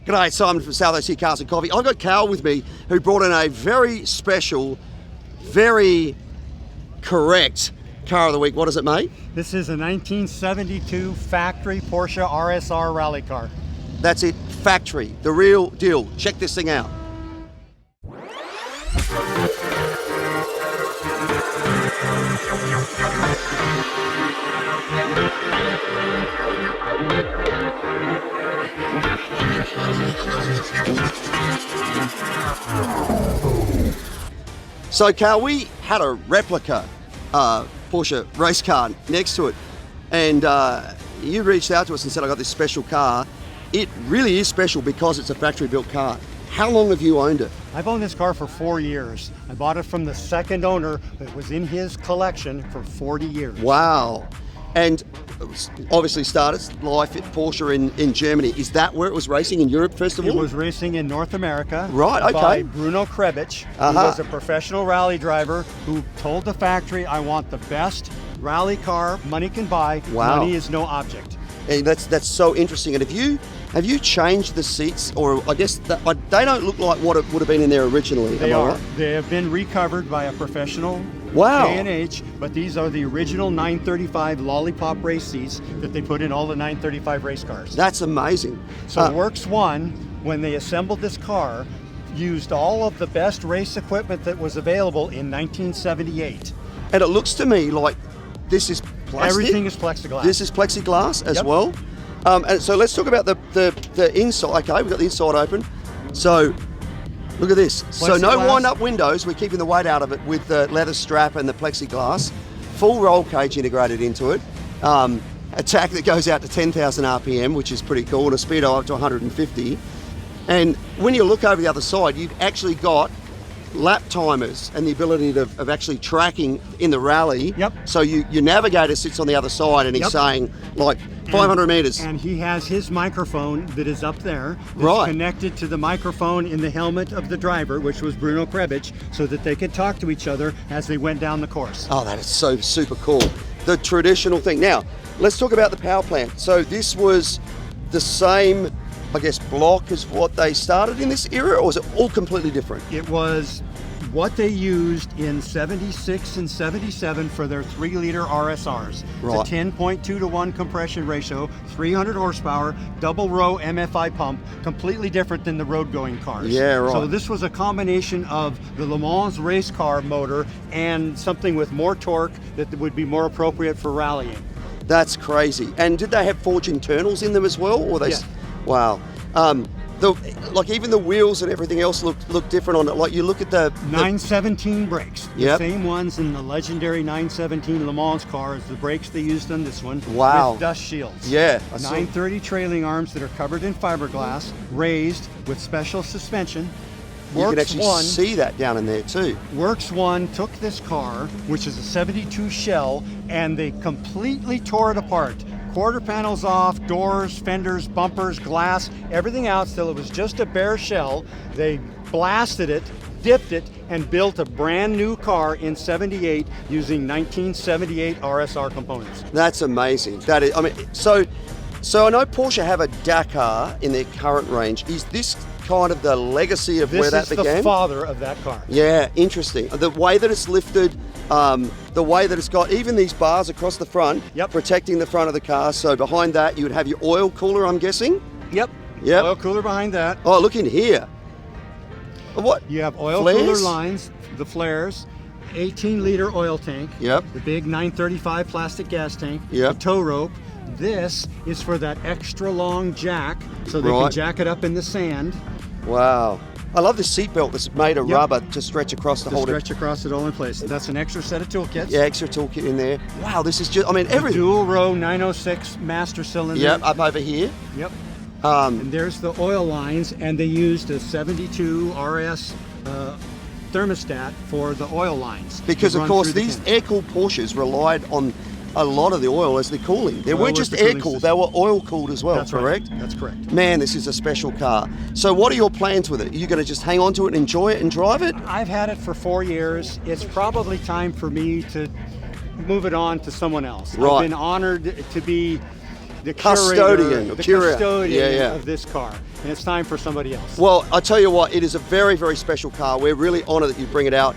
G'day, Simon from South OC Cars and Coffee. I've got Carl with me who brought in a very special, very correct car of the week. What is it, mate? This is a 1972 factory Porsche RSR rally car. That's it, factory, the real deal. Check this thing out. So, Carl, we had a replica Porsche race car next to it, and you reached out to us and said, I got this special car. It really is special because it's a factory-built car. How long have you owned it? I've owned this car for 4 years. I bought it from the second owner that was in his collection for 40 years. Wow. And obviously started life at Porsche in Germany. Is that where it was racing, in Europe first of all? It was racing in North America. Right, okay. By Bruno Krebich, who was a professional rally driver who told the factory, I want the best rally car money can buy. Wow. Money is no object. And that's so interesting. And have you changed the seats, or I guess they don't look like what it would have been in there originally? They are. Right? They have been recovered by a professional K&H, but these are the original 935 Lollipop race seats that they put in all the 935 race cars. That's amazing. So Works One, when they assembled this car, used all of the best race equipment that was available in 1978. And it looks to me like this is plastic. Everything is plexiglass. This is plexiglass as well. And so let's talk about the inside. Okay, we've got the inside open. So look at this. So no wind-up windows. We're keeping the weight out of it with the leather strap and the plexiglass. Full roll cage integrated into it. A tack that goes out to 10,000 RPM, which is pretty cool, and a speedo up to 150. And when you look over the other side, you've actually got lap timers and the ability of actually tracking in the rally. Yep. So your navigator sits on the other side and he's saying like 500 meters. And he has his microphone that is up there. That's connected to the microphone in the helmet of the driver, which was Bruno Krebich, so that they could talk to each other as they went down the course. Oh, that is so super cool. The traditional thing. Now, let's talk about the power plant. So this was the same, I guess, block as what they started in this era, or was it all completely different? It was what they used in 76 and 77 for their 3-liter RSRs. Right. It's a 10.2 to 1 compression ratio, 300 horsepower, double row MFI pump, completely different than the road-going cars. Yeah, right. So this was a combination of the Le Mans race car motor and something with more torque that would be more appropriate for rallying. That's crazy. And did they have forged internals in them as well? Or they? Yeah. Wow. Like even the wheels and everything else look different on it. Like you look at the 917 brakes. The same ones in the legendary 917 Le Mans cars, the brakes they used on this one. Wow. With dust shields. Yeah. 930 trailing arms that are covered in fiberglass, raised with special suspension. You can actually see that down in there too. Works One took this car, which is a 72 shell, and they completely tore it apart. Quarter panels off, doors, fenders, bumpers, glass, everything out till it was just a bare shell. They blasted it, dipped it, and built a brand new car in 78 using 1978 RSR components. That's amazing. That is, I mean, so I know Porsche have a Dakar in their current range. Is this kind of the legacy of where that began? This is the father of that car. Yeah, interesting. The way that it's lifted, the way that it's got even these bars across the front, protecting the front of the car. So behind that, you would have your oil cooler, I'm guessing? Yep. Oil cooler behind that. Oh, look in here. What? You have oil flares? Cooler lines, the flares, 18-liter oil tank, the big 935 plastic gas tank, the tow rope. This is for that extra long jack, so they can jack it up in the sand. Wow. I love this seat belt that's made of rubber to stretch across the whole. Stretch across it all in place. That's an extra set of toolkits. Yeah, extra toolkit in there. Wow, this is just, I mean, everything. Dual row 906 master cylinder. Yep, up over here. Yep. And there's the oil lines, and they used a 72 RS thermostat for the oil lines. Because of course these air-cooled Porsches relied on a lot of the oil as the cooling. They weren't just air-cooled, they were oil-cooled as well, correct? Right. That's correct. Man, this is a special car. So what are your plans with it? Are you going to just hang on to it and enjoy it and drive it? I've had it for 4 years. It's probably time for me to move it on to someone else. Right. I've been honored to be the custodian, curator, the curator. custodian of this car, and it's time for somebody else. Well, I tell you what, it is a very, very special car. We're really honoured that you bring it out.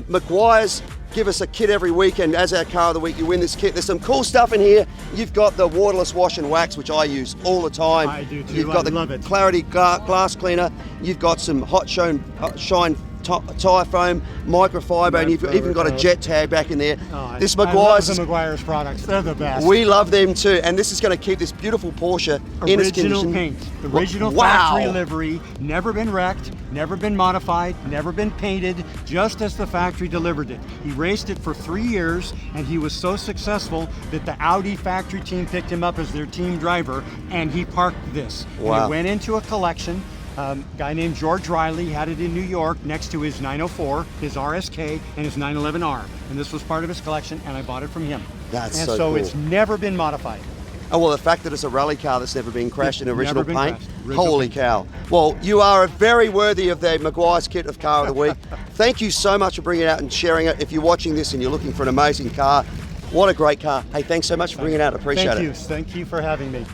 Maguire's give us a kit every week, and as our car of the week, you win this kit. There's some cool stuff in here. You've got the waterless wash and wax, which I use all the time. I do too. You've got love it. Clarity glass cleaner. You've got some hot shine tyre foam, microfiber, and you've even got a jet tag back in there. This Maguire's, I love the Maguire's products. They're the best. We love them too, and this is going to keep this beautiful Porsche in its condition. Original paint, original factory livery, never been wrecked, never been modified, never been painted, just as the factory delivered it. He raced it for 3 years, and he was so successful that the Audi factory team picked him up as their team driver, and he parked this. Wow. And it went into a collection. Guy named George Riley had it in New York next to his 904, his RSK, and his 911R. And this was part of his collection, and I bought it from him. That's and so so cool. It's never been modified. Oh, well, the fact that it's a rally car that's never been crashed in original Never been paint, crashed. Original holy paint. cow. Well, you are very worthy of the Maguire's kit of car of the week. Thank you so much for bringing it out and sharing it. If you're watching this and you're looking for an amazing car, what a great car. Hey, thanks so much for bringing it out. I appreciate it. Thank you for having me.